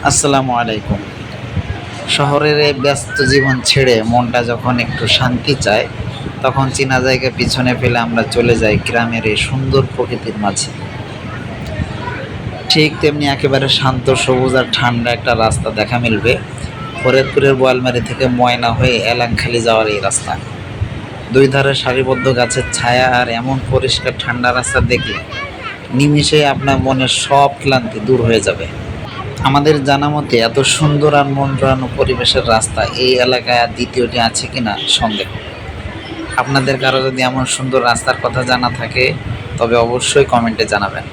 আসসালামু আলাইকুম। শহরের এই ব্যস্ত জীবন ছেড়ে মনটা যখন একটু শান্তি চায়, তখন চেনা জায়গা পিছনে ফেলে আমরা চলে যাই গ্রামের এই সুন্দর প্রকৃতির মাঝে। ঠিক তেমনি একেবারে শান্ত, সবুজ আর ঠান্ডা একটা রাস্তা দেখা মিলবে ফরিদপুরের বোয়ালমারী থেকে ময়না হয়ে এলাংখালি যাওয়ার এই রাস্তা। দুই ধারে সারিবদ্ধ গাছের ছায়া আর এমন পরিষ্কার ঠান্ডা রাস্তা দেখলে নিমিষেই আপনার মনের সব ক্লান্তি দূর হয়ে যাবে। আমাদের জানা মতে এত সুন্দর আর মন জোড়ানো পরিবেশের রাস্তা এই এলাকায় আর দ্বিতীয়টি আছে কিনা সন্দেহ। আপনাদের কারো যদি এমন সুন্দর রাস্তার কথা জানা থাকে তবে অবশ্যই কমেন্টে জানাবেন।